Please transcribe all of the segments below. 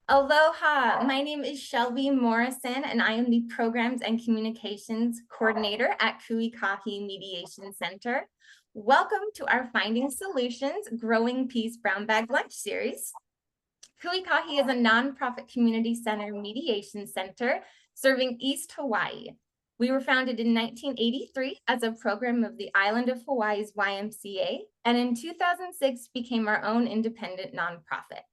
Aloha, my name is Shelby Morrison, and I am the Programs and Communications Coordinator at ikahi Mediation Center. Welcome to our Finding Solutions Growing Peace Brown Bag Lunch series. Ikahi is a nonprofit community center mediation center serving East Hawaii. We were founded in 1983 as a program of the island of Hawaii's YMCA, and in 2006 became our own independent nonprofit.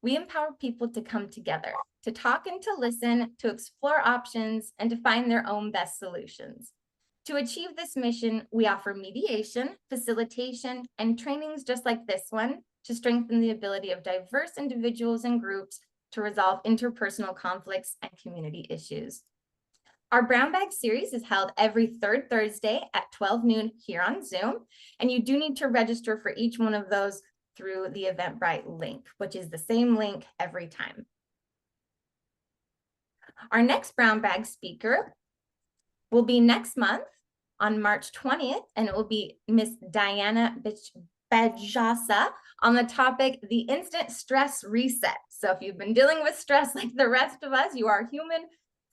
We empower people to come together, to talk and to listen, to explore options, and to find their own best solutions. To achieve this mission, we offer mediation, facilitation, and trainings just like this one to strengthen the ability of diverse individuals and groups to resolve interpersonal conflicts and community issues. Our Brown Bag series is held every third Thursday at 12 noon here on Zoom, and you do need to register for each one of those through the Eventbrite link, which is the same link every time. Our next Brown Bag speaker will be next month on March 20th, and it will be Miss Diana Bajasa on the topic, the instant stress reset. So if you've been dealing with stress like the rest of us, you are human,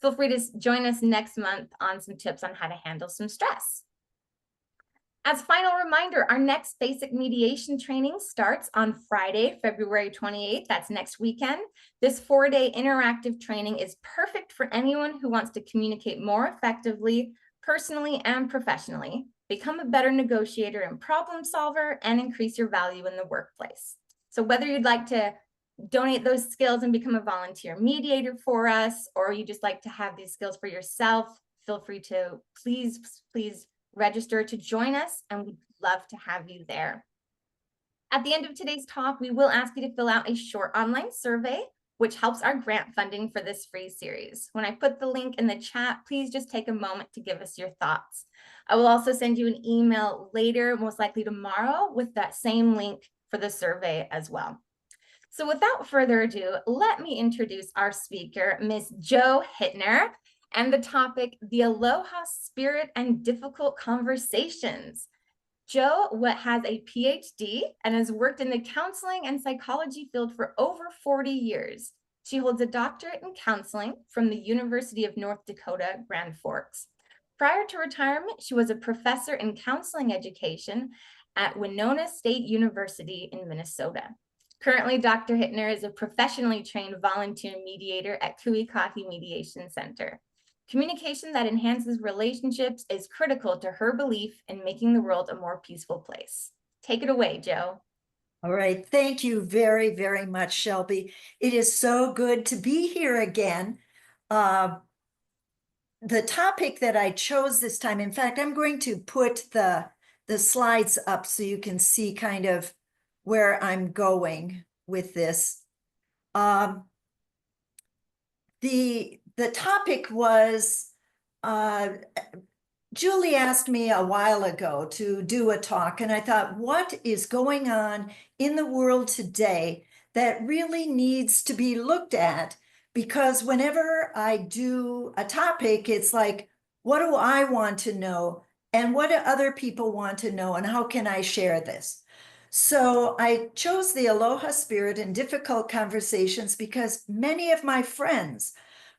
feel free to join us next month on some tips on how to handle some stress. As a final reminder, our next basic mediation training starts on Friday, February 28th. That's next weekend. This 4-day interactive training is perfect for anyone who wants to communicate more effectively, personally and professionally, become a better negotiator and problem solver, and increase your value in the workplace. So whether you'd like to donate those skills and become a volunteer mediator for us, or you just like to have these skills for yourself, feel free to please register to join us, and we'd love to have you there. At the end of today's talk, we will ask you to fill out a short online survey, which helps our grant funding for this free series. When I put the link in the chat, please just take a moment to give us your thoughts. I will also send you an email later, most likely tomorrow, with that same link for the survey as well. So without further ado, let me introduce our speaker, Ms. Jo Hittner, and the topic, the Aloha Spirit and Difficult Conversations. Jo has a PhD and has worked in the counseling and psychology field for over 40 years. She holds a doctorate in counseling from the University of North Dakota, Grand Forks. Prior to retirement, she was a professor in counseling education at Winona State University in Minnesota. Currently, Dr. Hittner is a professionally trained volunteer mediator at ikahi Mediation Center. Communication that enhances relationships is critical to her belief in making the world a more peaceful place. Take it away, Jo. All right. Thank you very, very much, Shelby. It is so good to be here again. The topic that I chose this time, in fact, I'm going to put the slides up so you can see kind of where I'm going with this. The topic was, Julie asked me a while ago to do a talk, and I thought, what is going on in the world today that really needs to be looked at? Because whenever I do a topic, it's like, what do I want to know? And what do other people want to know? And how can I share this? So I chose the Aloha Spirit and Difficult Conversations because many of my friends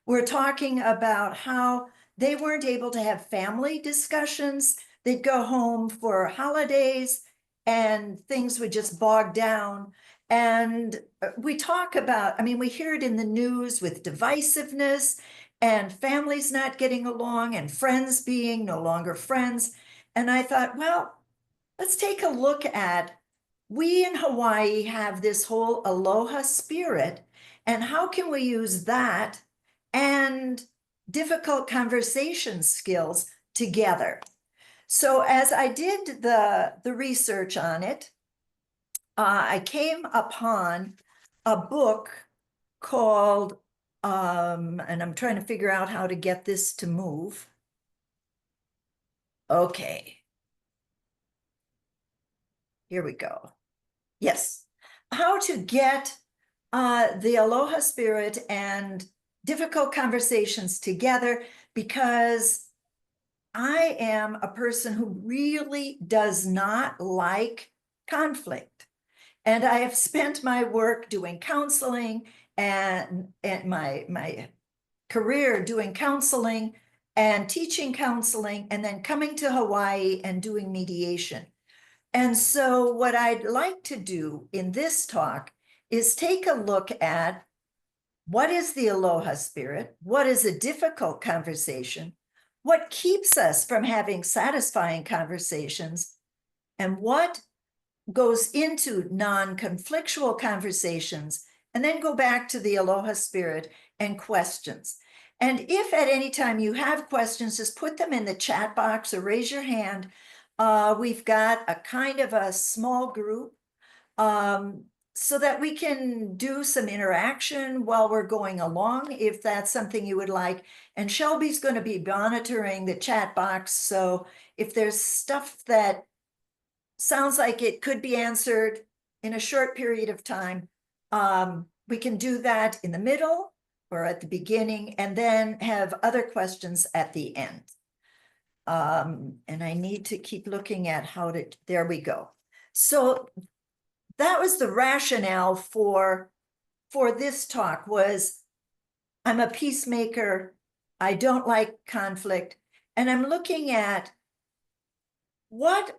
were talking about how they weren't able to have family discussions. They'd go home for holidays and things would just bog down. And we talk about, I mean, we hear it in the news with divisiveness and families not getting along and friends being no longer friends. And I thought, well, let's take a look at, we in Hawaii have this whole Aloha spirit, and how can we use that and difficult conversation skills together? So as I did the research on it, I came upon a book called, and I'm trying to figure out how to get this to move. Okay. Here we go. Yes. How to get the Aloha Spirit and difficult conversations together, because I am a person who really does not like conflict. And I have spent my work doing counseling and my career doing counseling and teaching counseling, and then coming to Hawaii and doing mediation. And so what I'd like to do in this talk is take a look at what is the Aloha Spirit? What is a difficult conversation? What keeps us from having satisfying conversations? And what goes into non-conflictual conversations? And then go back to the Aloha Spirit and questions. And if at any time you have questions, just put them in the chat box or raise your hand. We've got a kind of a small group so that we can do some interaction while we're going along, if that's something you would like. And Shelby's going to be monitoring the chat box. So if there's stuff that sounds like it could be answered in a short period of time, we can do that in the middle or at the beginning, and then have other questions at the end. And I need to keep looking at how to, there we go. So that was the rationale for this talk. Was I'm a peacemaker, I don't like conflict, and I'm looking at what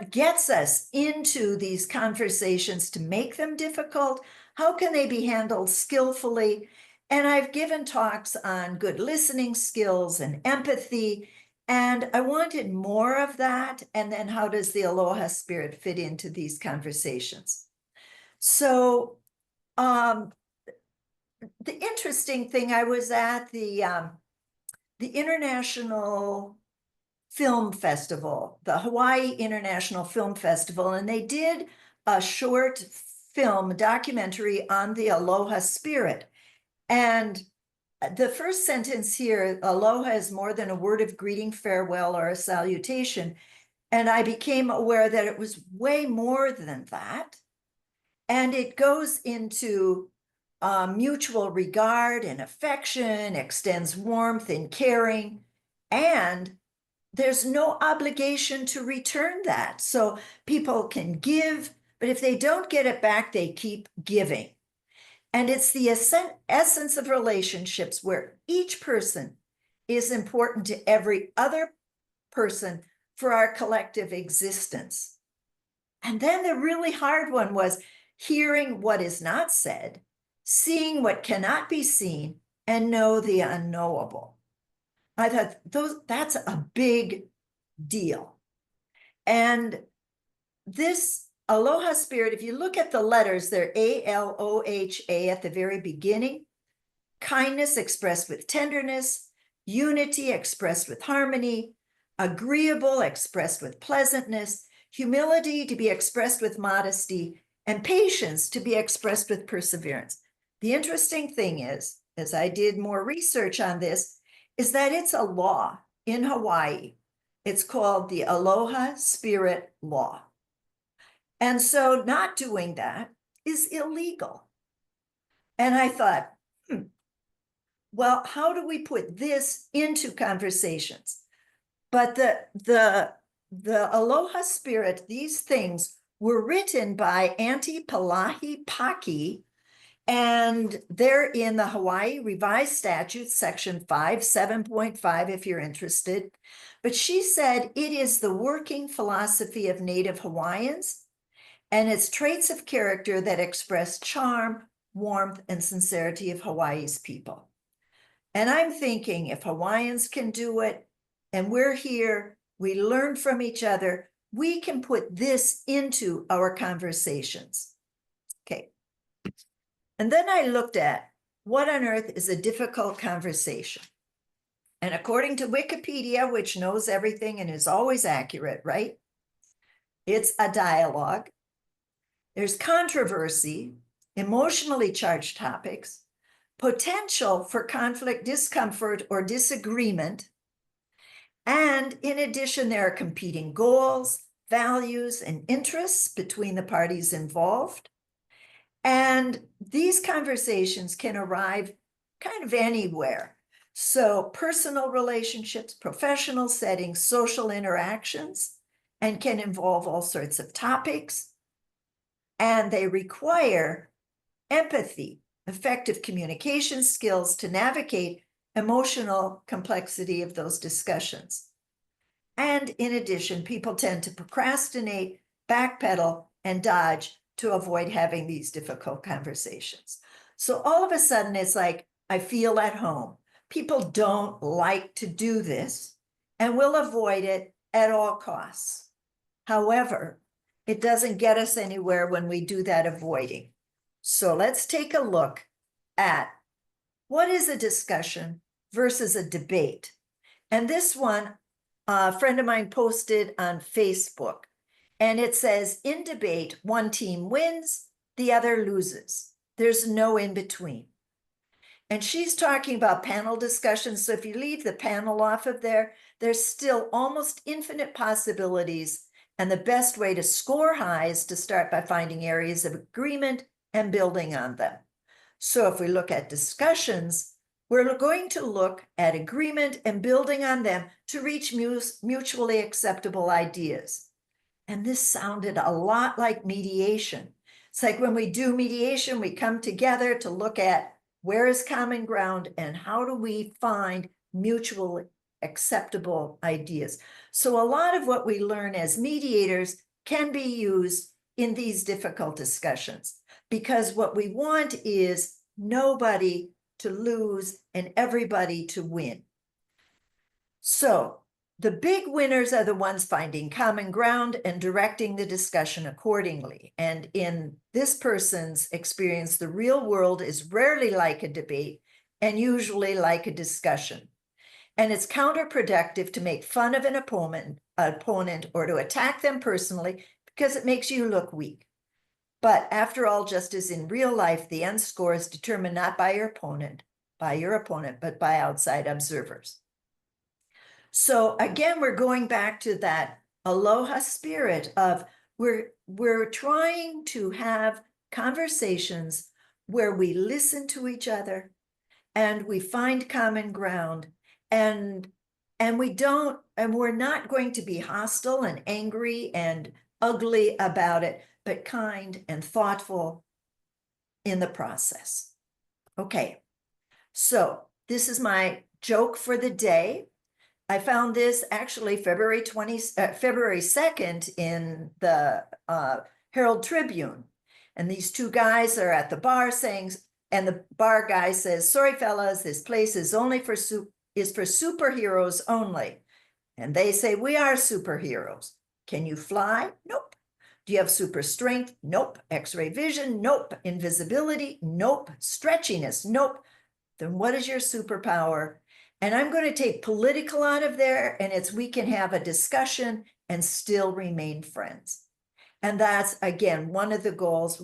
gets us into these conversations to make them difficult. How can they be handled skillfully? And I've given talks on good listening skills and empathy, and I wanted more of that. And then how does the Aloha Spirit fit into these conversations? So the interesting thing, I was at the International Film Festival, the Hawaii International Film Festival, and they did a short film documentary on the Aloha Spirit. And the first sentence here, aloha is more than a word of greeting, farewell, or a salutation. And I became aware that it was way more than that. And it goes into mutual regard and affection, extends warmth and caring, and there's no obligation to return that. So people can give, but if they don't get it back, they keep giving. And it's the essence of relationships where each person is important to every other person for our collective existence. And then the really hard one was hearing what is not said, seeing what cannot be seen, and know the unknowable. I thought that's a big deal. And this Aloha Spirit, if you look at the letters, they're A-L-O-H-A at the very beginning. Kindness expressed with tenderness, unity expressed with harmony, agreeable expressed with pleasantness, humility to be expressed with modesty, and patience to be expressed with perseverance. The interesting thing is, as I did more research on this, is that it's a law in Hawaii. It's called the Aloha Spirit Law. And so not doing that is illegal. And I thought, well, how do we put this into conversations? But the Aloha Spirit, these things were written by Auntie Palahi Paki, and they're in the Hawaii Revised Statutes, section 57.5, if you're interested. But she said it is the working philosophy of Native Hawaiians and its traits of character that express charm, warmth, and sincerity of Hawaii's people. And I'm thinking, if Hawaiians can do it, and we're here, we learn from each other, we can put this into our conversations. Okay. And then I looked at what on earth is a difficult conversation. And according to Wikipedia, which knows everything and is always accurate, right? It's a dialogue. There's controversy, emotionally charged topics, potential for conflict, discomfort, or disagreement. And in addition, there are competing goals, values, and interests between the parties involved. And these conversations can arrive kind of anywhere. So personal relationships, professional settings, social interactions, and can involve all sorts of topics. And they require empathy, effective communication skills to navigate emotional complexity of those discussions. And in addition, people tend to procrastinate, backpedal, and dodge to avoid having these difficult conversations. So all of a sudden, it's like, I feel at home. People don't like to do this and will avoid it at all costs. However, it doesn't get us anywhere when we do that avoiding. So let's take a look at what is a discussion versus a debate. And this one, a friend of mine posted on Facebook, and it says, in debate, one team wins, the other loses. There's no in between. And she's talking about panel discussions. So if you leave the panel off of there, there's still almost infinite possibilities. And the best way to score high is to start by finding areas of agreement and building on them. So if we look at discussions, we're going to look at agreement and building on them to reach mutually acceptable ideas. And this sounded a lot like mediation. It's like when we do mediation, we come together to look at where is common ground and how do we find mutually acceptable ideas. So a lot of what we learn as mediators can be used in these difficult discussions, because what we want is nobody to lose and everybody to win. So the big winners are the ones finding common ground and directing the discussion accordingly. And in this person's experience, the real world is rarely like a debate and usually like a discussion. And it's counterproductive to make fun of an opponent or to attack them personally because it makes you look weak. But after all, just as in real life, the end score is determined not by your opponent, but by outside observers. So again, we're going back to that aloha spirit of we're trying to have conversations where we listen to each other and we find common ground, and we're not going to be hostile and angry and ugly about it, but kind and thoughtful in the process. Okay, so this is my joke for the day. I found this actually February 2nd in the Herald Tribune. And these two guys are at the bar saying, and the bar guy says, sorry, fellas, this place is only for superheroes only. And they say, we are superheroes. Can you fly? Nope. Do you have super strength? Nope. X-ray vision? Nope. Invisibility? Nope. Stretchiness? Nope. Then what is your superpower? And I'm going to take political out of there, and it's we can have a discussion and still remain friends. And that's, again, one of the goals,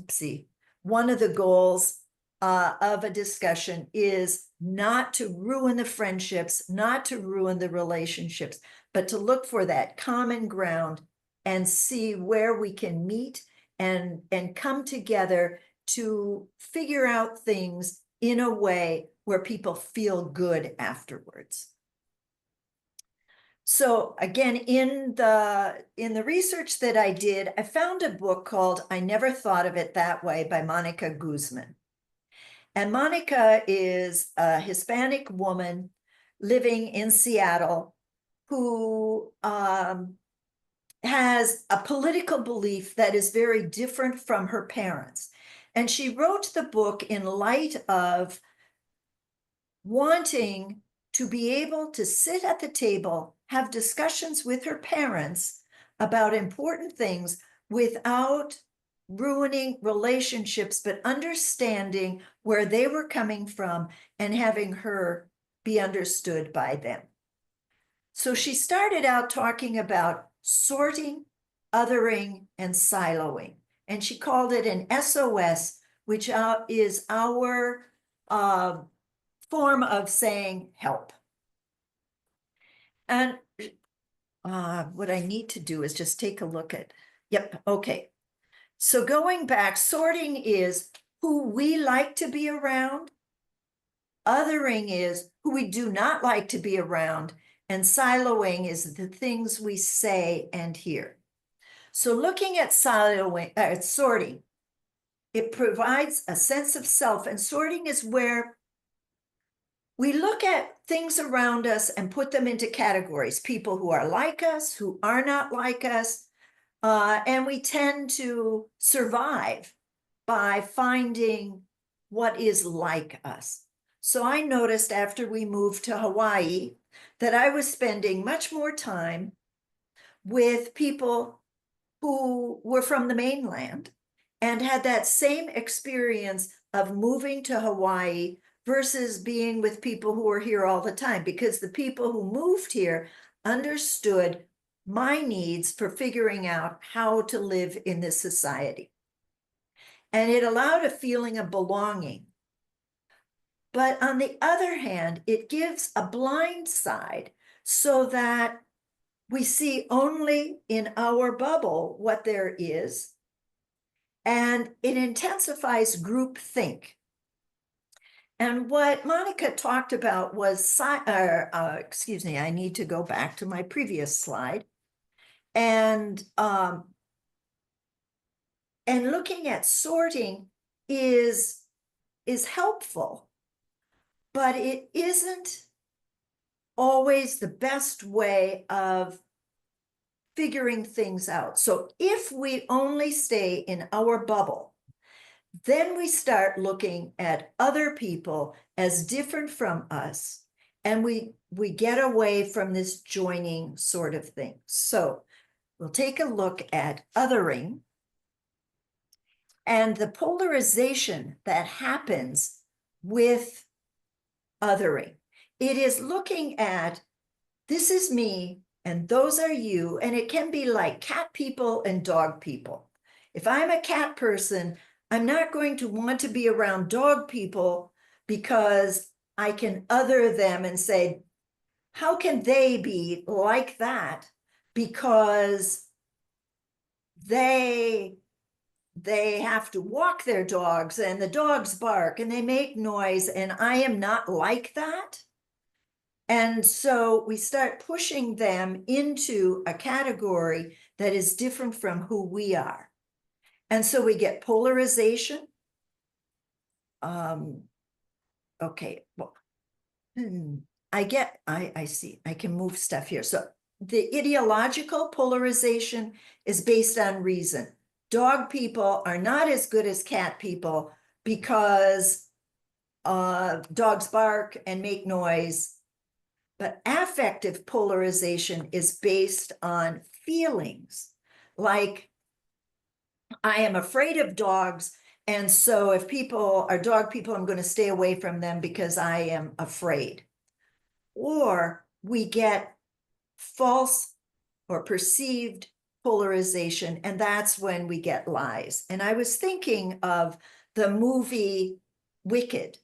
one of the goals of a discussion is not to ruin the friendships, not to ruin the relationships, but to look for that common ground and see where we can meet and come together to figure out things in a way where people feel good afterwards. So again, in the research that I did, I found a book called I Never Thought of It That Way by Monica Guzman. And Monica is a Hispanic woman living in Seattle who has a political belief that is very different from her parents. And she wrote the book in light of wanting to be able to sit at the table, have discussions with her parents about important things without ruining relationships, but understanding where they were coming from and having her be understood by them. So she started out talking about sorting, othering, and siloing. And she called it an SOS, which is our form of saying help. And what I need to do is just take a look at, yep, okay. So going back, sorting is who we like to be around. Othering is who we do not like to be around. And siloing is the things we say and hear. So looking at sorting, It provides a sense of self, and sorting is where we look at things around us and put them into categories, people who are like us, who are not like us, and we tend to survive by finding what is like us. So I noticed after we moved to Hawaii that I was spending much more time with people who were from the mainland and had that same experience of moving to Hawaii versus being with people who are here all the time, because the people who moved here understood my needs for figuring out how to live in this society. And it allowed a feeling of belonging. But on the other hand, it gives a blind side so that we see only in our bubble what there is, and it intensifies groupthink. And what Monica talked about was, excuse me, I need to go back to my previous slide. And looking at sorting is helpful, but it isn't always the best way of figuring things out. So if we only stay in our bubble, then we start looking at other people as different from us, and we get away from this joining sort of thing. So we'll take a look at othering and the polarization that happens with othering. It is looking at, this is me and those are you, and it can be like cat people and dog people. If I'm a cat person, I'm not going to want to be around dog people because I can other them and say, how can they be like that? Because they have to walk their dogs and the dogs bark and they make noise, and I am not like that. And so we start pushing them into a category that is different from who we are. And so we get polarization. Okay, well, I see, I can move stuff here. So the ideological polarization is based on reason. Dog people are not as good as cat people because dogs bark and make noise. But affective polarization is based on feelings. Like, I am afraid of dogs, and so if people are dog people, I'm going to stay away from them because I am afraid. Or we get false or perceived polarization, and that's when we get lies. And I was thinking of the movie Wicked,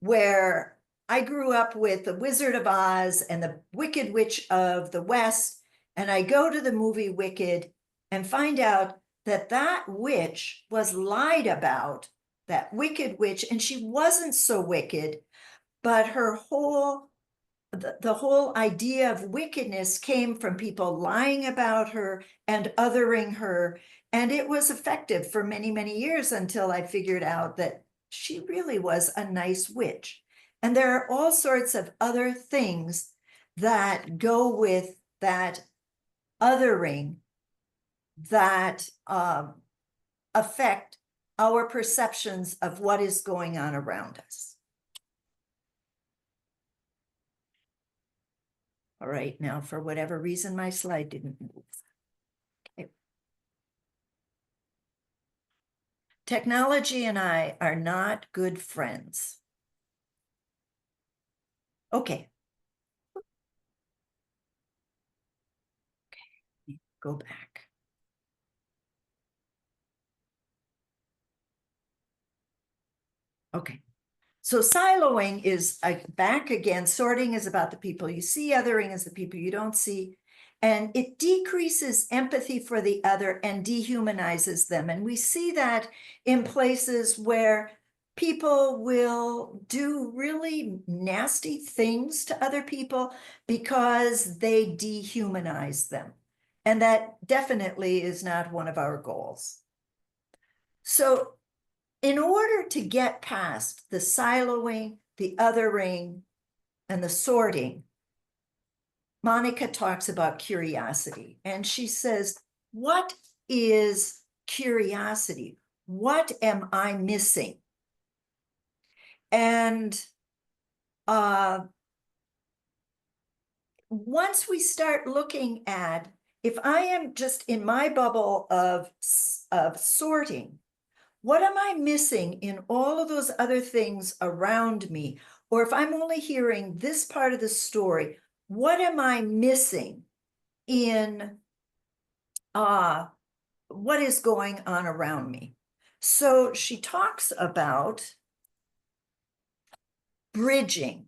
where I grew up with the Wizard of Oz and the Wicked Witch of the West, and I go to the movie Wicked and find out that that witch was lied about, that wicked witch, and she wasn't so wicked, but her whole the whole idea of wickedness came from people lying about her and othering her. And it was effective for many, many years until I figured out that she really was a nice witch. And there are all sorts of other things that go with that othering that affect our perceptions of what is going on around us. All right, now for whatever reason, my slide didn't move. Okay. Technology and I are not good friends. Okay. Okay, go back. Okay. So siloing is back again. Sorting is about the people you see, othering is the people you don't see. And it decreases empathy for the other and dehumanizes them. And we see that in places where people will do really nasty things to other people because they dehumanize them. And that definitely is not one of our goals. So in order to get past the siloing, the othering, and the sorting, Monica talks about curiosity, and she says, what is curiosity? What am I missing? And once we start looking at, if I am just in my bubble of sorting, what am I missing in all of those other things around me? Or if I'm only hearing this part of the story, what am I missing in what is going on around me? So she talks about bridging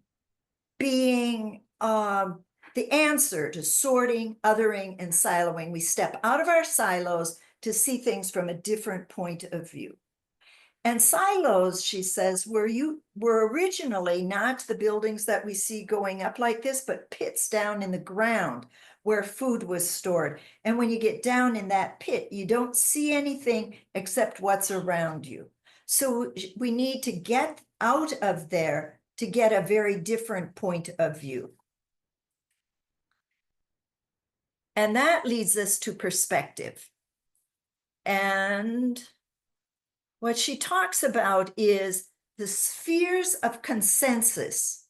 being the answer to sorting, othering, and siloing. We step out of our silos to see things from a different point of view. And silos, she says, were originally not the buildings that we see going up like this, but pits down in the ground where food was stored. And when you get down in that pit, you don't see anything except what's around you. So we need to get out of there to get a very different point of view. And that leads us to perspective. And what she talks about is the spheres of consensus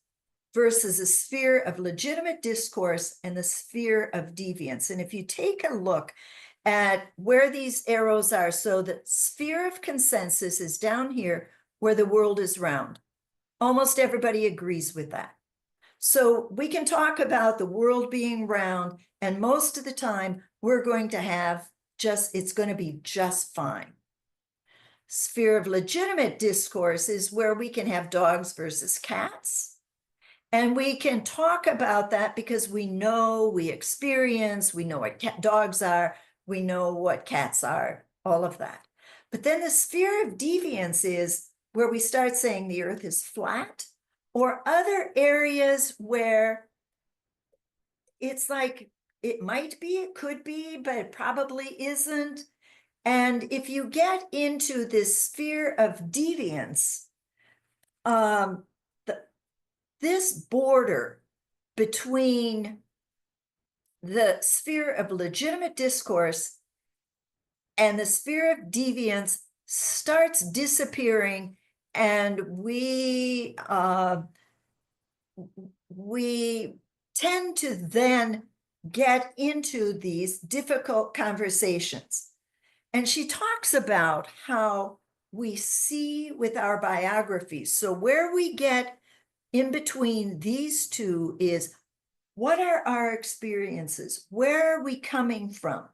versus a sphere of legitimate discourse and the sphere of deviance. And if you take a look at where these arrows are, so the sphere of consensus is down here where the world is round. Almost everybody agrees with that. So we can talk about the world being round, and most of the time we're going to have it's going to be just fine. Sphere of legitimate discourse is where we can have dogs versus cats. And we can talk about that because we know, we experience, we know what dogs are, we know what cats are, all of that. But then the sphere of deviance is where we start saying the earth is flat, or other areas where it's like, it might be, it could be, but it probably isn't. And if you get into this sphere of deviance, this border between the sphere of legitimate discourse and the sphere of deviance starts disappearing, and we tend to then get into these difficult conversations. And she talks about how we see with our biographies. So where we get in between these two is, what are our experiences? Where are we coming from?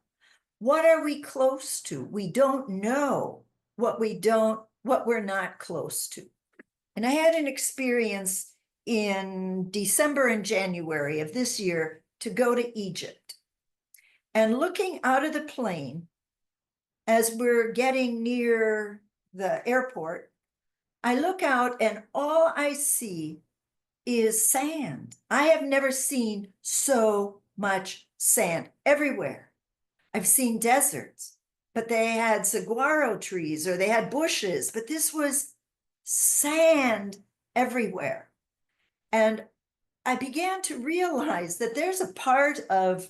What are we close to? We don't know what we're not close to. And I had an experience in December and January of this year to go to Egypt. And looking out of the plane, as we're getting near the airport, I look out and all I see is sand. I have never seen so much sand everywhere. I've seen deserts, but they had saguaro trees or they had bushes, but this was sand everywhere. And I began to realize that there's a part of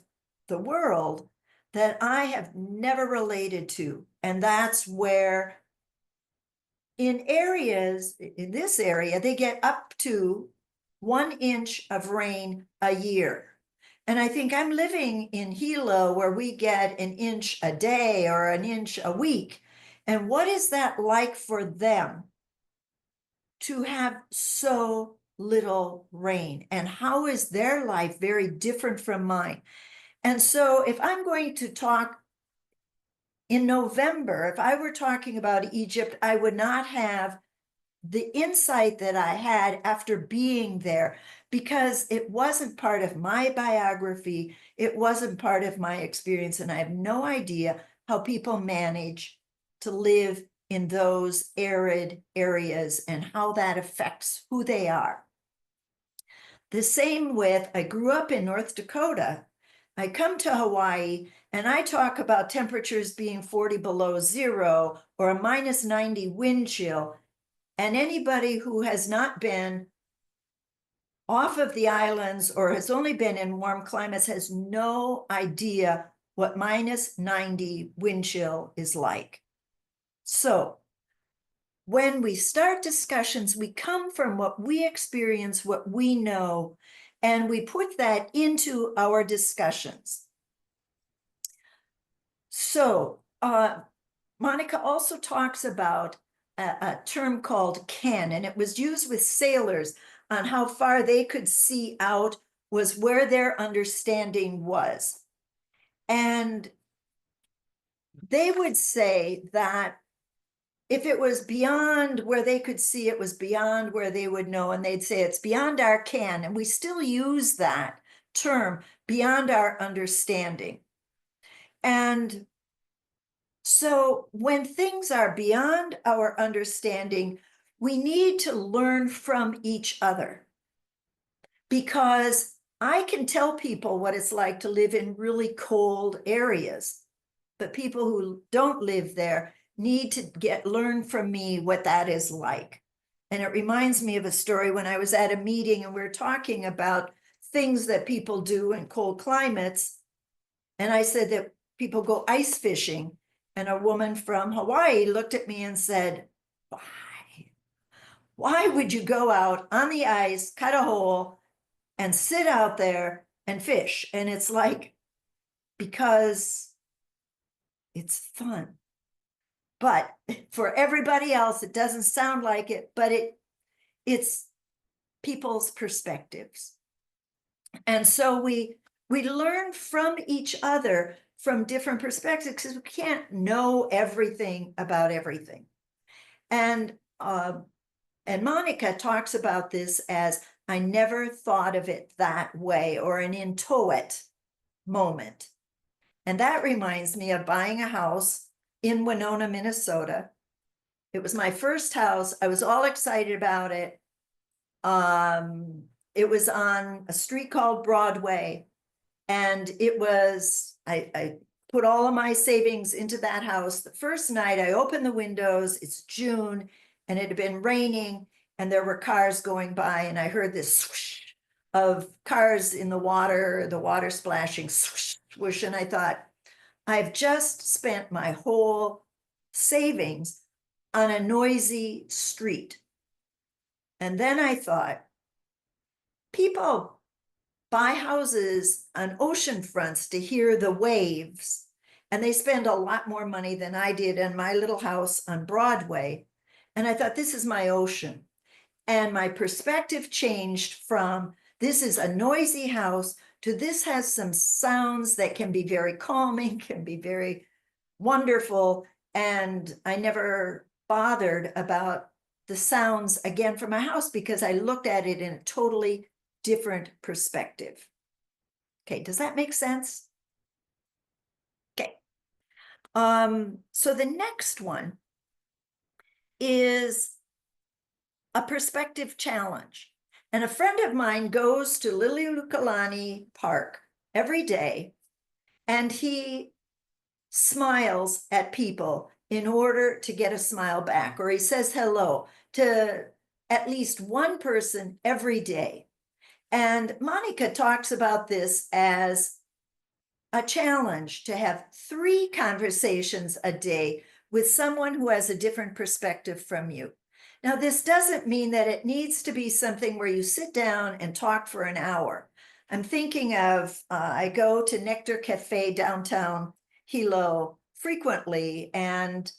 the world that I have never related to. And that's where in this area, they get up to 1 inch of rain a year. And I think I'm living in Hilo where we get 1 inch a day or 1 inch a week. And what is that like for them to have so little rain? And how is their life very different from mine? And so if I'm going to talk in November, if I were talking about Egypt, I would not have the insight that I had after being there, because it wasn't part of my biography. It wasn't part of my experience. And I have no idea how people manage to live in those arid areas and how that affects who they are. The same with, I grew up in North Dakota, I come to Hawaii and I talk about temperatures being 40 below zero or a minus 90 wind chill. And anybody who has not been off of the islands or has only been in warm climates has no idea what minus 90 wind chill is like. So when we start discussions, we come from what we experience, what we know, and we put that into our discussions. So Monica also talks about a term called ken, and it was used with sailors on how far they could see out was where their understanding was. And they would say that if it was beyond where they could see, it was beyond where they would know, and they'd say it's beyond our ken. And we still use that term, beyond our understanding. And so when things are beyond our understanding, we need to learn from each other, because I can tell people what it's like to live in really cold areas, but people who don't live there need to learn from me what that is like. And it reminds me of a story when I was at a meeting and we were talking about things that people do in cold climates. And I said that people go ice fishing. And a woman from Hawaii looked at me and said, why? Why would you go out on the ice, cut a hole, and sit out there and fish? And it's like, because it's fun. But for everybody else, it doesn't sound like it, but it's people's perspectives. And so we learn from each other from different perspectives, because we can't know everything about everything. And Monica talks about this as, I never thought of it that way, or an intuit moment. And that reminds me of buying a house in Winona, Minnesota. It was my first house. I was all excited about it. It was on a street called Broadway. And it was, I put all of my savings into that house. The first night I opened the windows, it's June, and it had been raining, and there were cars going by, and I heard this swoosh of cars in the water splashing, swoosh, swoosh, and I thought, I've just spent my whole savings on a noisy street. And then I thought, people buy houses on ocean fronts to hear the waves, and they spend a lot more money than I did in my little house on Broadway. And I thought, this is my ocean. And my perspective changed from, this is a noisy house, to this has some sounds that can be very calming, can be very wonderful. And I never bothered about the sounds again from my house, because I looked at it in a totally different perspective. Okay, does that make sense? Okay. So the next one is a perspective challenge. And a friend of mine goes to Liliuokalani Park every day, and he smiles at people in order to get a smile back, or he says hello to at least one person every day. And Monica talks about this as a challenge to have 3 conversations a day with someone who has a different perspective from you. Now, this doesn't mean that it needs to be something where you sit down and talk for an hour. I'm thinking of, I go to Nectar Cafe downtown Hilo frequently, and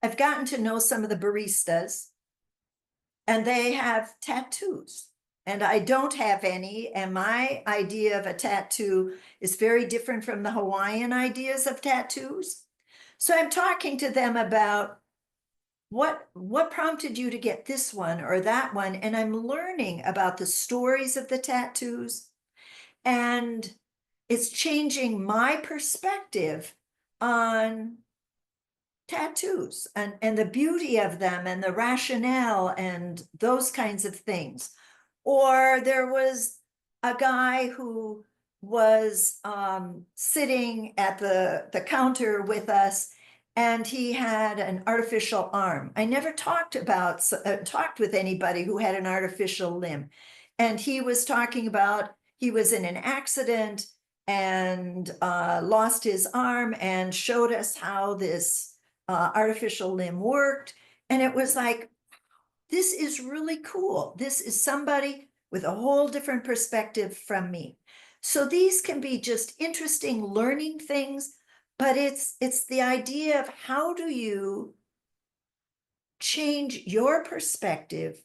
I've gotten to know some of the baristas, and they have tattoos. And I don't have any, and my idea of a tattoo is very different from the Hawaiian ideas of tattoos. So I'm talking to them about what prompted you to get this one or that one, and I'm learning about the stories of the tattoos, and it's changing my perspective on tattoos and the beauty of them and the rationale and those kinds of things. Or there was a guy who was sitting at the counter with us, and he had an artificial arm. I never talked with anybody who had an artificial limb. And he was talking about, he was in an accident and lost his arm, and showed us how this artificial limb worked. And it was like, this is really cool. This is somebody with a whole different perspective from me. So these can be just interesting learning things, but it's the idea of how do you change your perspective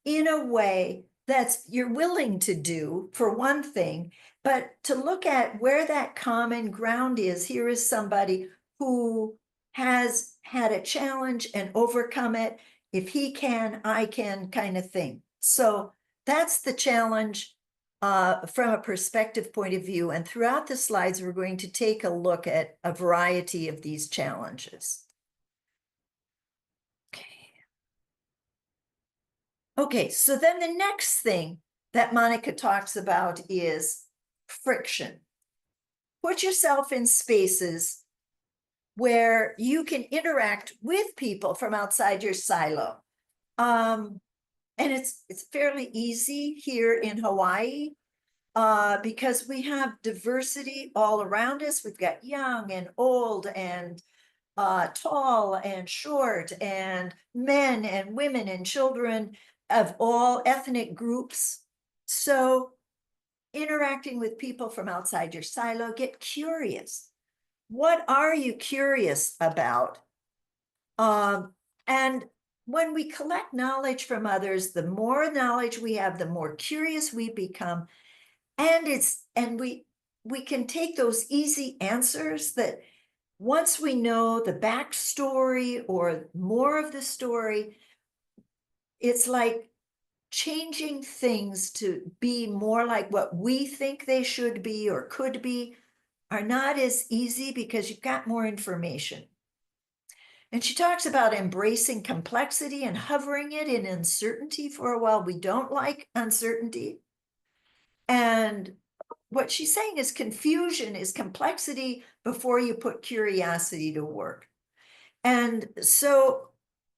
in a way that's you're willing to do, for one thing, but to look at where that common ground is. Here is somebody who has had a challenge and overcome it. If he can, I can, kind of thing. So that's the challenge from a perspective point of view. And throughout the slides, we're going to take a look at a variety of these challenges. Okay, so then the next thing that Monica talks about is friction. Put yourself in spaces where you can interact with people from outside your silo. And it's fairly easy here in Hawaii because we have diversity all around us. We've got young and old and tall and short, and men and women and children of all ethnic groups. So interacting with people from outside your silo, get curious. What are you curious about? And when we collect knowledge from others, the more knowledge we have, the more curious we become. And we can take those easy answers that once we know the backstory or more of the story, it's like changing things to be more like what we think they should be or could be are not as easy because you've got more information. And she talks about embracing complexity and hovering it in uncertainty for a while. We don't like uncertainty. And what she's saying is confusion is complexity before you put curiosity to work. And so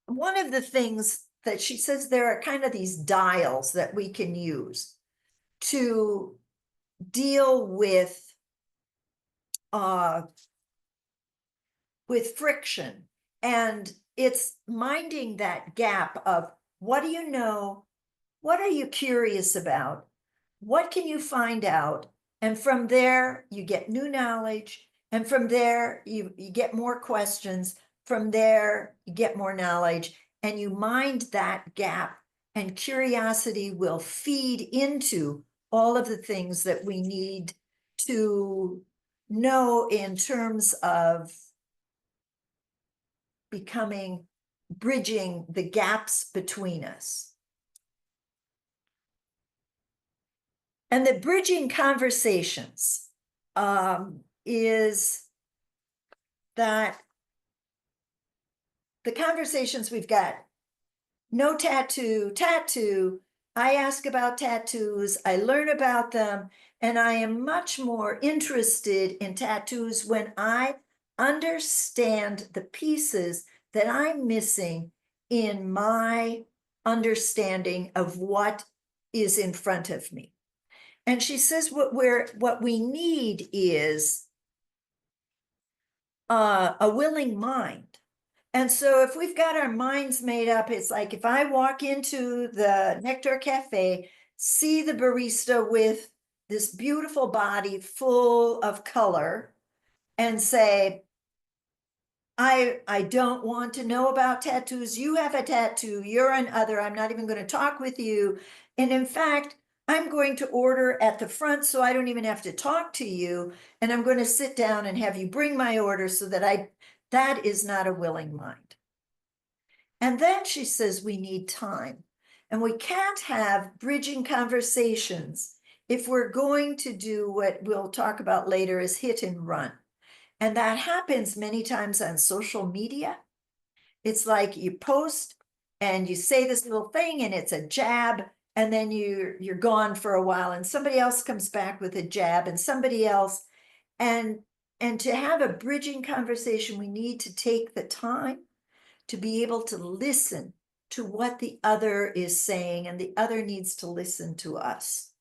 one of the things that she says, there are kind of these dials that we can use to deal with friction. And it's minding that gap of what do you know? What are you curious about? What can you find out? And from there, you get new knowledge. And from there, you get more questions. From there, you get more knowledge. And you mind that gap. And curiosity will feed into all of the things that we need to know in terms of bridging the gaps between us. And the bridging conversations is that the conversations we've got, no tattoo, I ask about tattoos, I learn about them, and I am much more interested in tattoos when I understand the pieces that I'm missing in my understanding of what is in front of me. And she says what we need is a willing mind. And so if we've got our minds made up, it's like if I walk into the Nectar Cafe, see the barista with this beautiful body full of color, and say, I don't want to know about tattoos. You have a tattoo, you're an other, I'm not even going to talk with you. And in fact, I'm going to order at the front so I don't even have to talk to you. And I'm going to sit down and have you bring my order so that that is not a willing mind. And then she says we need time. And we can't have bridging conversations if we're going to do what we'll talk about later as hit and run. And that happens many times on social media. It's like you post and you say this little thing and it's a jab and then you're gone for a while, and somebody else comes back with a jab, and somebody else, and to have a bridging conversation, we need to take the time to be able to listen to what the other is saying, and the other needs to listen to us.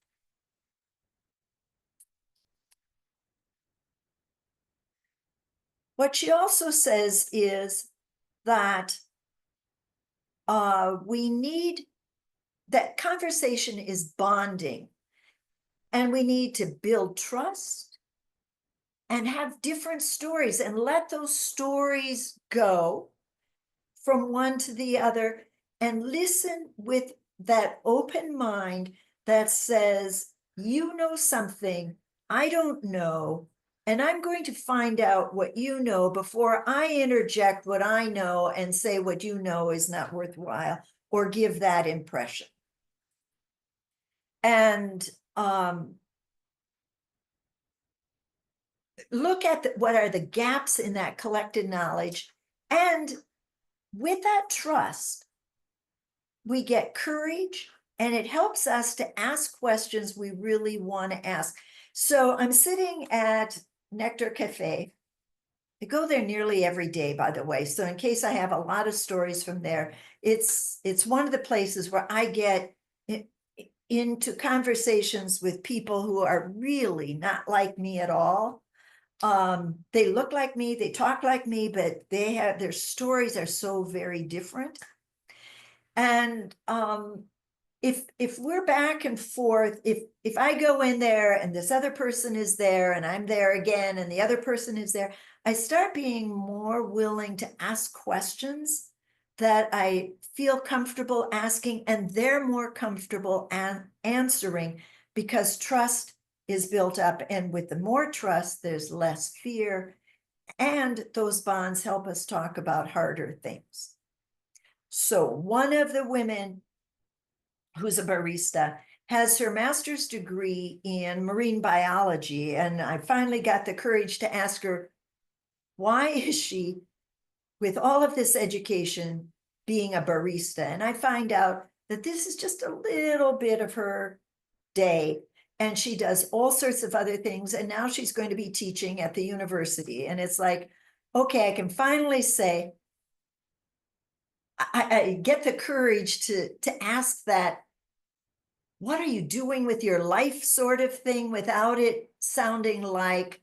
What she also says is that we need that conversation is bonding, and we need to build trust and have different stories and let those stories go from one to the other, and listen with that open mind that says, you know something I don't know, and I'm going to find out what you know before I interject what I know and say what you know is not worthwhile or give that impression. And look at what are the gaps in that collected knowledge, and with that trust, we get courage, and it helps us to ask questions we really want to ask. So I'm sitting at Nectar Cafe. I go there nearly every day, by the way. So in case I have a lot of stories from there, it's one of the places where I get into conversations with people who are really not like me at all. They look like me, they talk like me, but their stories are so very different. And if we're back and forth, if I go in there and this other person is there and I'm there again and the other person is there, I start being more willing to ask questions that I feel comfortable asking, and they're more comfortable answering, because trust is built up, and with the more trust, there's less fear, and those bonds help us talk about harder things. So one of the women who's a barista has her master's degree in marine biology, and I finally got the courage to ask her, why is she, with all of this education, being a barista? And I find out that this is just a little bit of her day, and she does all sorts of other things, and now she's going to be teaching at the university. And it's like, okay, I can finally say, I get the courage to ask that, what are you doing with your life sort of thing, without it sounding like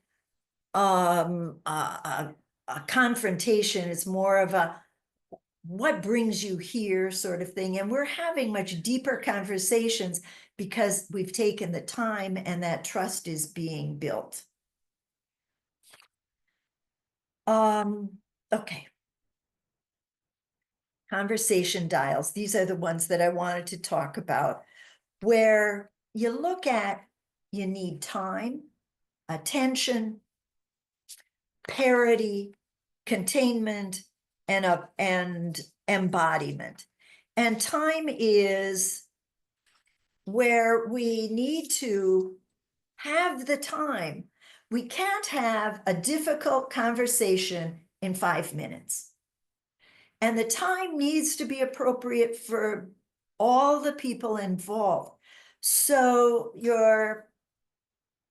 a confrontation. It's more of a, what brings you here sort of thing. And we're having much deeper conversations because we've taken the time, and that trust is being built. Okay. Conversation dials. These are the ones that I wanted to talk about, where you look at, you need time, attention, parity, containment, and embodiment. And time is where we need to have the time. We can't have a difficult conversation in 5 minutes. And the time needs to be appropriate for all the people involved. So you're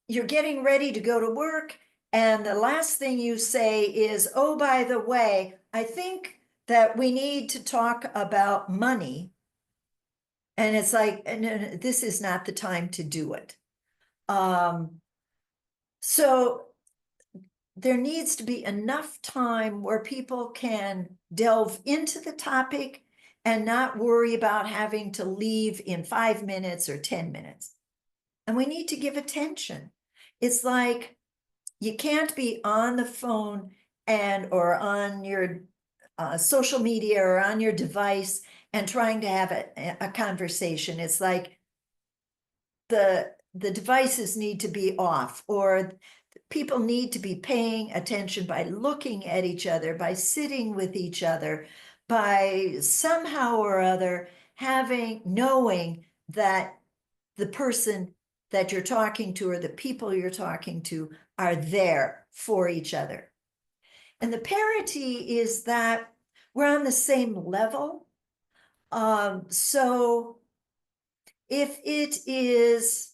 getting ready to go to work, and the last thing you say is, oh, by the way, I think that we need to talk about money. And it's like, no, this is not the time to do it. So there needs to be enough time where people can delve into the topic and not worry about having to leave in 5 minutes or 10 minutes. And we need to give attention. It's like, you can't be on the phone or on your social media or on your device and trying to have a conversation. It's like the devices need to be off, or people need to be paying attention by looking at each other, by sitting with each other, by somehow or other knowing that the person that you're talking to, or the people you're talking to, are there for each other. And the parity is that we're on the same level. So If it is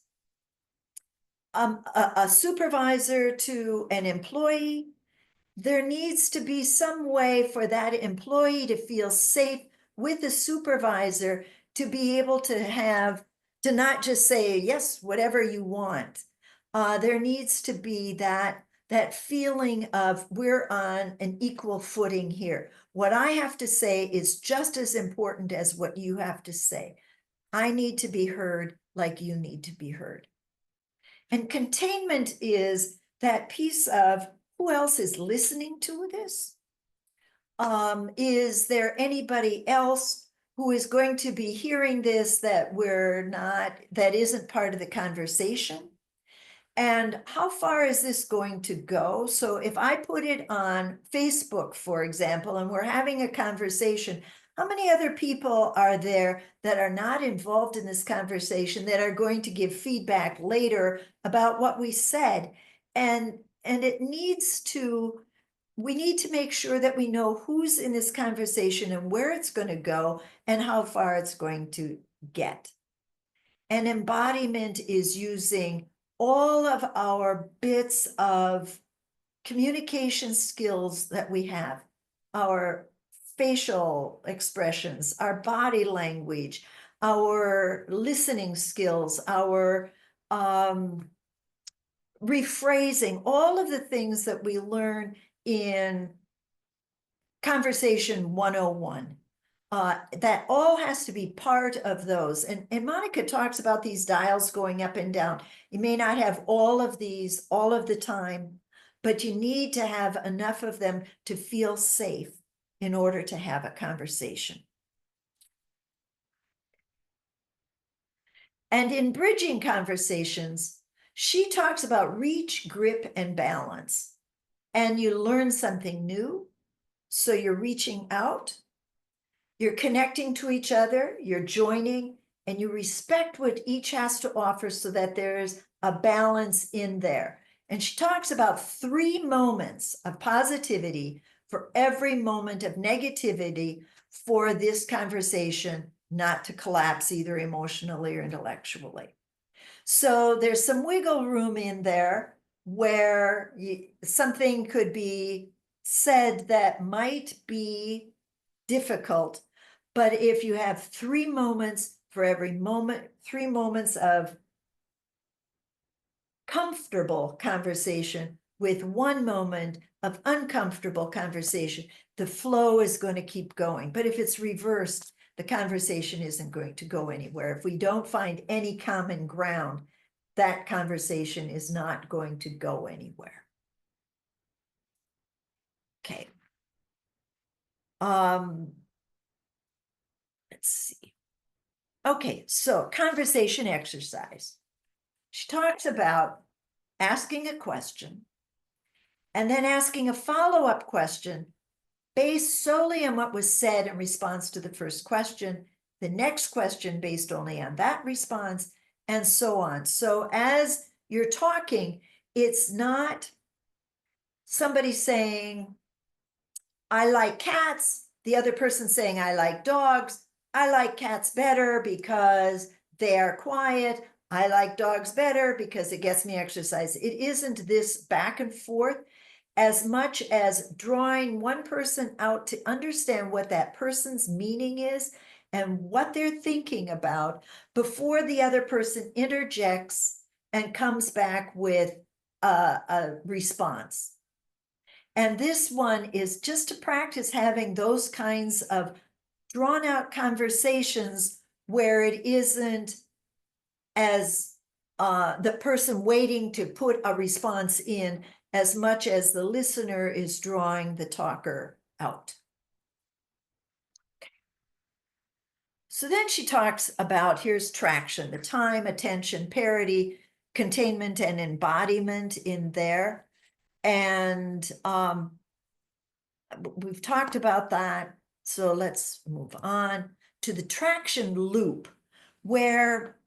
a supervisor to an employee, there needs to be some way for that employee to feel safe with the supervisor, to be able to not just say, yes, whatever you want. There needs to be that feeling of, we're on an equal footing here. What I have to say is just as important as what you have to say. I need to be heard like you need to be heard. And containment is that piece of, who else is listening to this? Is there anybody else who is going to be hearing this that isn't part of the conversation? And how far is this going to go? So if I put it on Facebook, for example, and we're having a conversation, how many other people are there that are not involved in this conversation that are going to give feedback later about what we said? And we need to make sure that we know who's in this conversation and where it's going to go and how far it's going to get. And embodiment is using all of our bits of communication skills that we have, our facial expressions, our body language, our listening skills, our rephrasing, all of the things that we learn in Conversation 101. That all has to be part of those. And Monica talks about these dials going up and down. You may not have all of these all of the time, but you need to have enough of them to feel safe in order to have a conversation. And in bridging conversations, she talks about reach, grip, and balance. And you learn something new, so you're reaching out. You're connecting to each other, you're joining, and you respect what each has to offer so that there's a balance in there. And she talks about 3 moments of positivity for every moment of negativity for this conversation not to collapse either emotionally or intellectually. So there's some wiggle room in there where something could be said that might be difficult, but if you have 3 moments for every moment, 3 moments of comfortable conversation with 1 moment of uncomfortable conversation, the flow is going to keep going. But if it's reversed, the conversation isn't going to go anywhere. If we don't find any common ground, that conversation is not going to go anywhere. Okay. Let's see. Okay, so conversation exercise. She talks about asking a question and then asking a follow-up question based solely on what was said in response to the first question, the next question based only on that response, and so on. So as you're talking, it's not somebody saying, I like cats, the other person saying, I like dogs. I like cats better because they're quiet. I like dogs better because it gets me exercise. It isn't this back and forth as much as drawing one person out to understand what that person's meaning is and what they're thinking about before the other person interjects and comes back with a response. And this one is just to practice having those kinds of drawn out conversations where it isn't as the person waiting to put a response in as much as the listener is drawing the talker out. So then she talks about, here's traction, the time, attention, parity, containment, and embodiment in there. And we've talked about that. So let's move on to the traction loop, where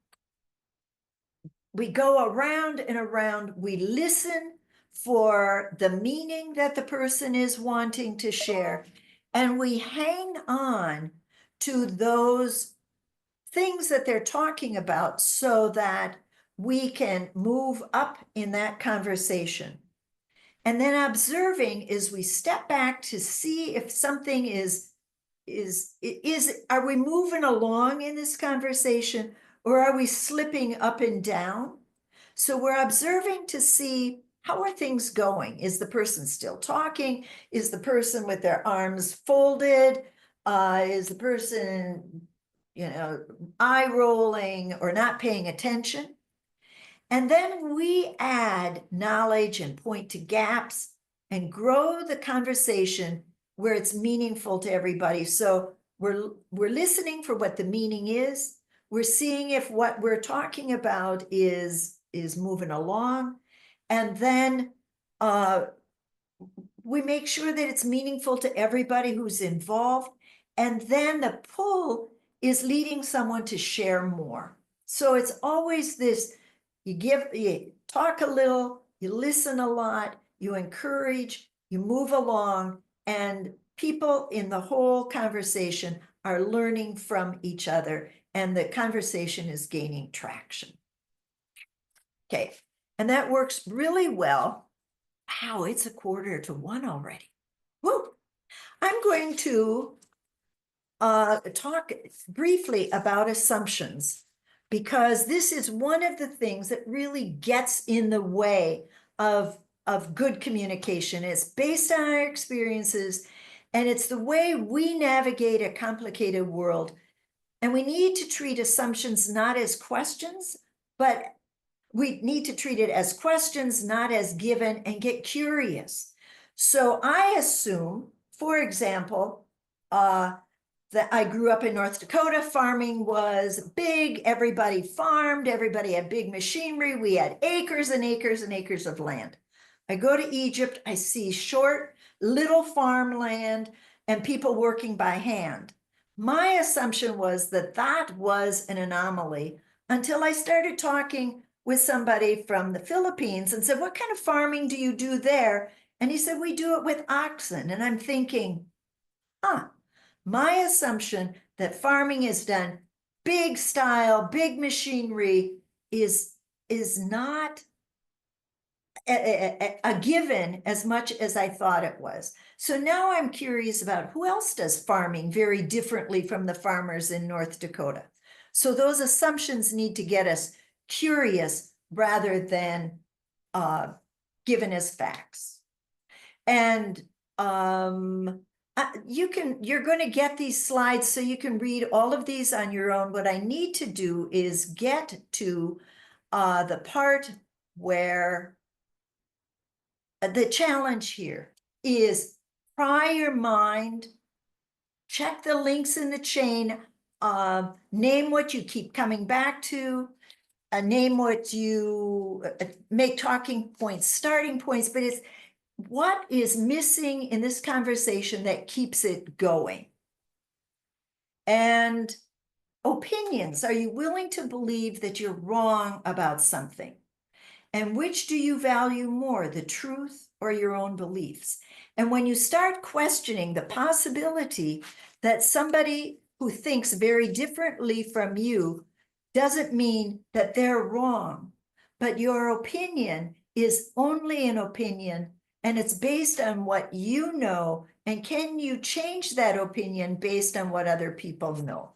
we go around and around. We listen for the meaning that the person is wanting to share, and we hang on to those things that they're talking about so that we can move up in that conversation. And then observing is we step back to see if something are we moving along in this conversation, or are we slipping up and down? So we're observing to see, how are things going? Is the person still talking? Is the person with their arms folded? Is the person, eye rolling or not paying attention? And then we add knowledge and point to gaps and grow the conversation where it's meaningful to everybody. So we're listening for what the meaning is. We're seeing if what we're talking about is moving along. And then we make sure that it's meaningful to everybody who's involved. And then the pull is leading someone to share more. So it's always this, you talk a little, you listen a lot, you encourage, you move along, and people in the whole conversation are learning from each other, and the conversation is gaining traction. Okay, and that works really well. Wow, it's 1:45 already. Woo! I'm going to talk briefly about assumptions, because this is one of the things that really gets in the way of good communication. It's based on our experiences, and it's the way we navigate a complicated world. And we need to treat assumptions not as questions, but we need to treat it as questions, not as given, and get curious. So I assume, for example, that I grew up in North Dakota. Farming was big. Everybody farmed. Everybody had big machinery. We had acres and acres and acres of land. I go to Egypt. I see short, little farmland and people working by hand. My assumption was that that was an anomaly until I started talking with somebody from the Philippines and said, "What kind of farming do you do there?" And he said, "We do it with oxen." And I'm thinking, my assumption that farming is done big style, big machinery is not a given as much as I thought it was. So now I'm curious about who else does farming very differently from the farmers in North Dakota. So those assumptions need to get us curious rather than given as facts. And you're going to get these slides so you can read all of these on your own. What I need to do is get to the part where the challenge here is pry your mind, check the links in the chain, name what you keep coming back to, name what you make talking points, starting points, but it's what is missing in this conversation that keeps it going. And opinions, are you willing to believe that you're wrong about something? And which do you value more, the truth or your own beliefs? And when you start questioning the possibility that somebody who thinks very differently from you doesn't mean that they're wrong, but your opinion is only an opinion, and it's based on what you know, and can you change that opinion based on what other people know?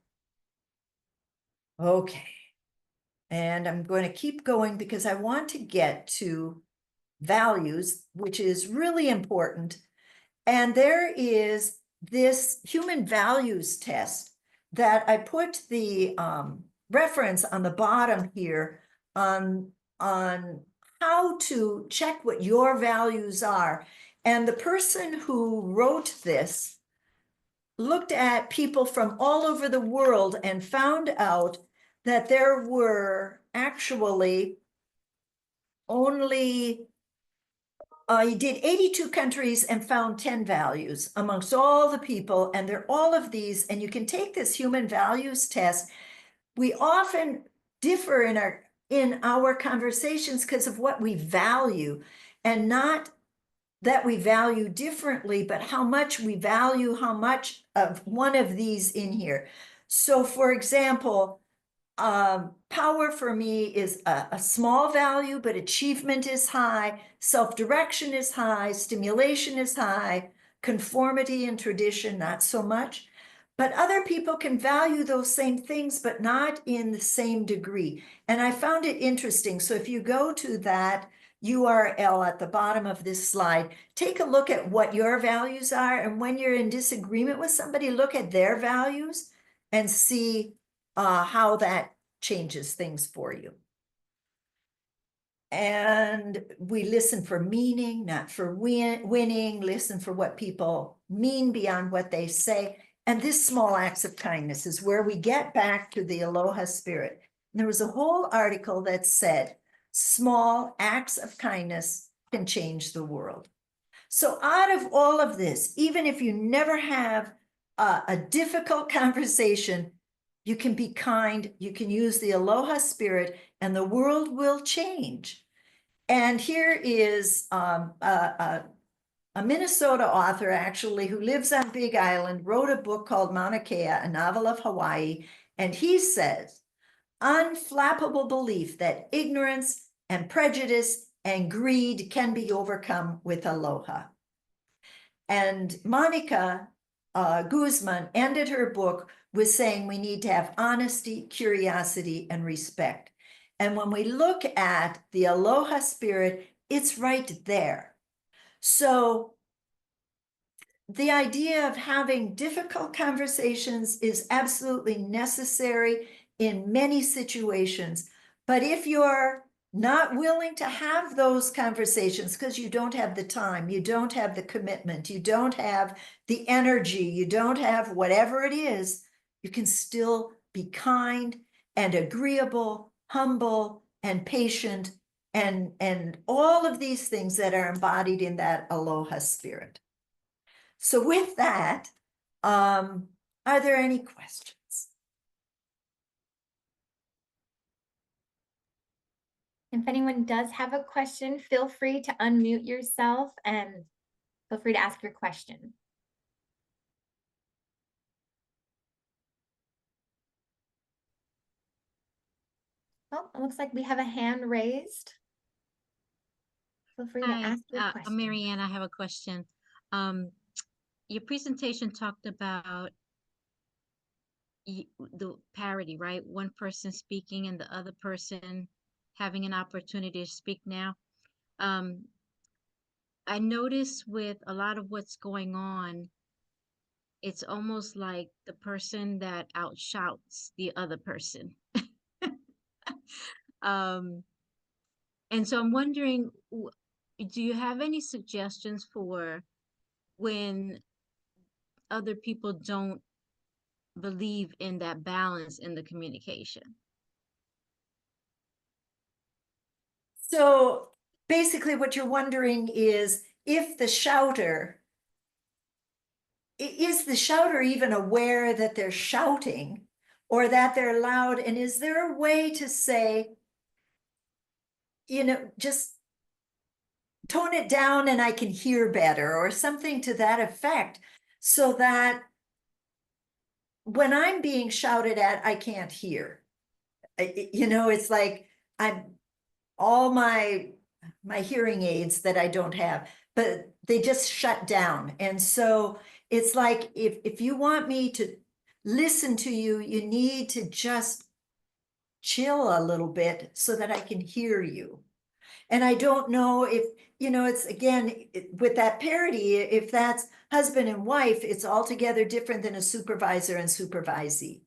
Okay. And I'm going to keep going because I want to get to values, which is really important. And there is this human values test that I put the reference on the bottom here on how to check what your values are. And the person who wrote this looked at people from all over the world and found out that there were actually only, he did 82 countries and found 10 values amongst all the people, and they're all of these, and you can take this human values test. We often differ in our conversations because of what we value, and not that we value differently, but how much we value how much of one of these in here. So for example, Power for me is a small value, but achievement is high, self-direction is high, stimulation is high, conformity and tradition, not so much. But other people can value those same things, but not in the same degree. And I found it interesting. So if you go to that URL at the bottom of this slide, take a look at what your values are. And when you're in disagreement with somebody, look at their values and see how that changes things for you. And we listen for meaning, not for winning, listen for what people mean beyond what they say. And this small acts of kindness is where we get back to the Aloha Spirit. And there was a whole article that said, small acts of kindness can change the world. So out of all of this, even if you never have a difficult conversation, you can be kind, you can use the Aloha Spirit, and the world will change. And here is a Minnesota author, actually, who lives on Big Island, wrote a book called Mauna Kea, a novel of Hawaii. And he says, unflappable belief that ignorance and prejudice and greed can be overcome with aloha. And Monica Guzman ended her book with saying we need to have honesty, curiosity, and respect. And when we look at the Aloha Spirit, it's right there. So the idea of having difficult conversations is absolutely necessary in many situations. But if you're not willing to have those conversations because you don't have the time, you don't have the commitment, you don't have the energy, you don't have whatever it is, you can still be kind and agreeable, humble and patient, and all of these things that are embodied in that Aloha Spirit. So with that, are there any questions? If anyone does have a question, feel free to unmute yourself and feel free to ask your question. Well, it looks like we have a hand raised. Feel free to Hi, ask your question. Marianne, I have a question. Your presentation talked about the parity, right? One person speaking and the other person having an opportunity to speak now. I notice with a lot of what's going on, it's almost like the person that outshouts the other person. Um, and so I'm wondering, do you have any suggestions for when other people don't believe in that balance in the communication? So basically what you're wondering is if the shouter, is the shouter even aware that they're shouting or that they're loud? And is there a way to say, just tone it down and I can hear better or something to that effect, so that when I'm being shouted at, I can't hear. It's like I'm all my hearing aids that I don't have, but they just shut down. And so it's like, if you want me to listen to you, you need to just chill a little bit so that I can hear you. And I don't know if, it's again, with that parity, if that's husband and wife, it's altogether different than a supervisor and supervisee.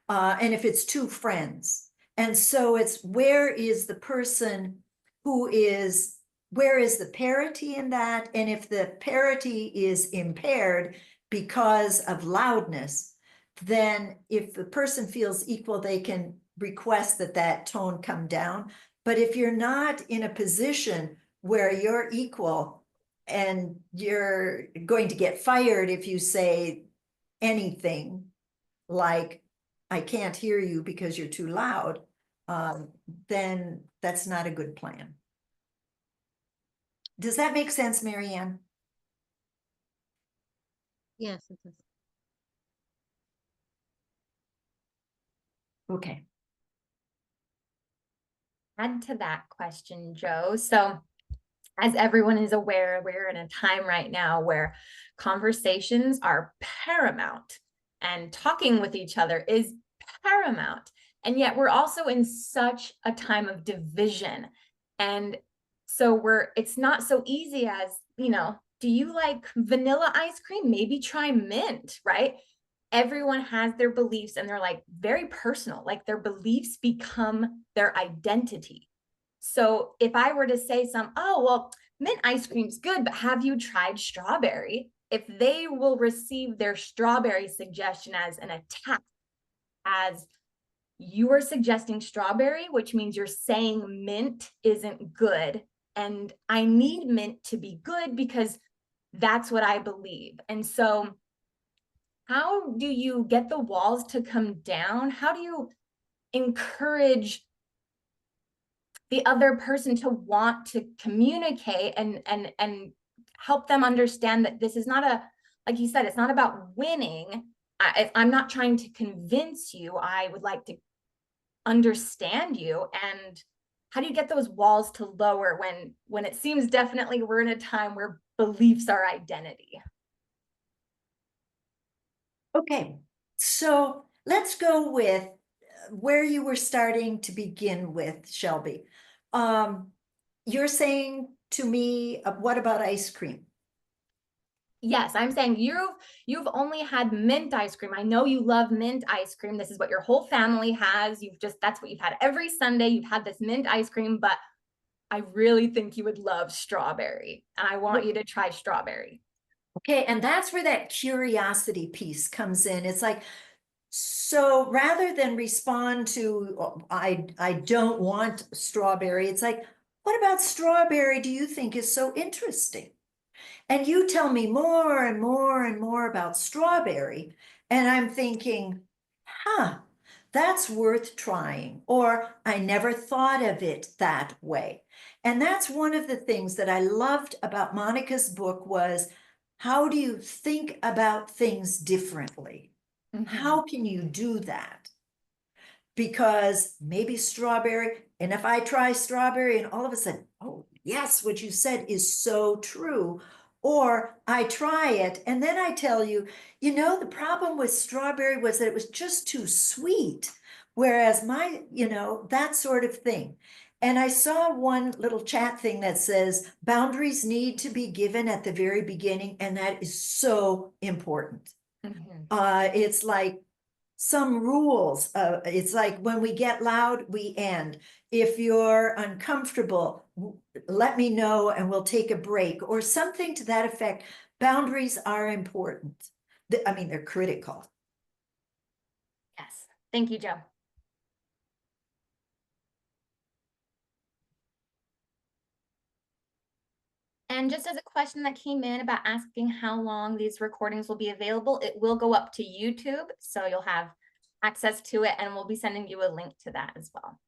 And if it's two friends. And so it's where is the person where is the parity in that? And if the parity is impaired because of loudness, then if the person feels equal, they can request that tone come down. But if you're not in a position where you're equal and you're going to get fired if you say anything like, I can't hear you because you're too loud, then that's not a good plan. Does that make sense, Marianne? Yes, it does. Okay. add to that question, Jo. So as everyone is aware, we're in a time right now where conversations are paramount and talking with each other is paramount. And yet we're also in such a time of division. And so it's not so easy as, do you like vanilla ice cream? Maybe try mint, right? Everyone has their beliefs and they're like very personal, like their beliefs become their identity. So if I were to say oh, well, mint ice cream's good, but have you tried strawberry? If they will receive their strawberry suggestion as an attack, as you are suggesting strawberry, which means you're saying mint isn't good. And I need mint to be good because that's what I believe. And so how do you get the walls to come down? How do you encourage the other person to want to communicate and help them understand that this is not like you said, it's not about winning. I'm not trying to convince you. I would like to understand you. And how do you get those walls to lower when it seems definitely we're in a time where beliefs are identity? Okay, so let's go with where you were starting to begin with, Shelby. You're saying to me, what about ice cream? Yes, I'm saying you've only had mint ice cream. I know you love mint ice cream. This is what your whole family has. That's what you've had every Sunday. You've had this mint ice cream, but I really think you would love strawberry. And I want you to try strawberry. Okay, and that's where that curiosity piece comes in. It's like, so rather than respond to, I don't want strawberry, it's like, what about strawberry do you think is so interesting? And you tell me more and more and more about strawberry. And I'm thinking, that's worth trying. Or I never thought of it that way. And that's one of the things that I loved about Monica's book was, how do you think about things differently? Mm-hmm. How can you do that? Because maybe strawberry, and if I try strawberry and all of a sudden, oh, yes, what you said is so true. Or I try it and then I tell you, the problem with strawberry was that it was just too sweet. Whereas that sort of thing. And I saw one little chat thing that says boundaries need to be given at the very beginning. And that is so important. Mm-hmm. It's like some rules. It's like when we get loud, we end. If you're uncomfortable, let me know and we'll take a break or something to that effect. Boundaries are important. I mean, they're critical. Yes. Thank you, Jo. And just as a question that came in about asking how long these recordings will be available, it will go up to YouTube. So you'll have access to it and we'll be sending you a link to that as well.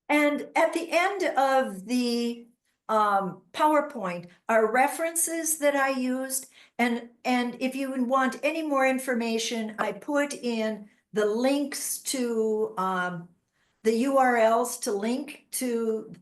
And at the end of the PowerPoint are references that I used. And if you want any more information, I put in the links to the URLs to link to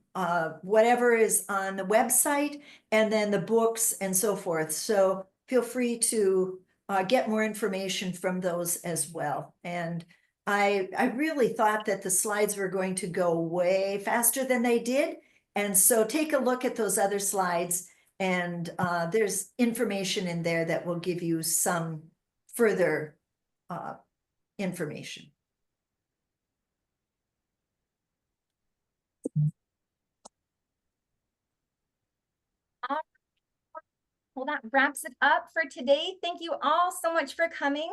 whatever is on the website and then the books and so forth. So feel free to get more information from those as well. And I really thought that the slides were going to go way faster than they did. And so take a look at those other slides and there's information in there that will give you some further information. Well, that wraps it up for today. Thank you all so much for coming.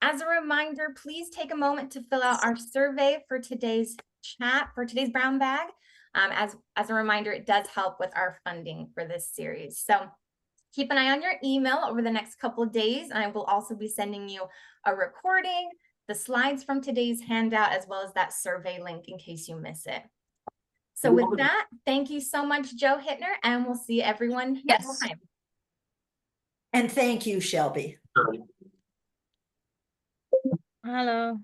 As a reminder, please take a moment to fill out our survey for today's chat, for today's brown bag. As a reminder, it does help with our funding for this series. So keep an eye on your email over the next couple of days. And I will also be sending you a recording, the slides from today's handout, as well as that survey link in case you miss it. So with that, thank you so much, Jo Hittner, and we'll see everyone next time. And thank you, Shelby. Hello.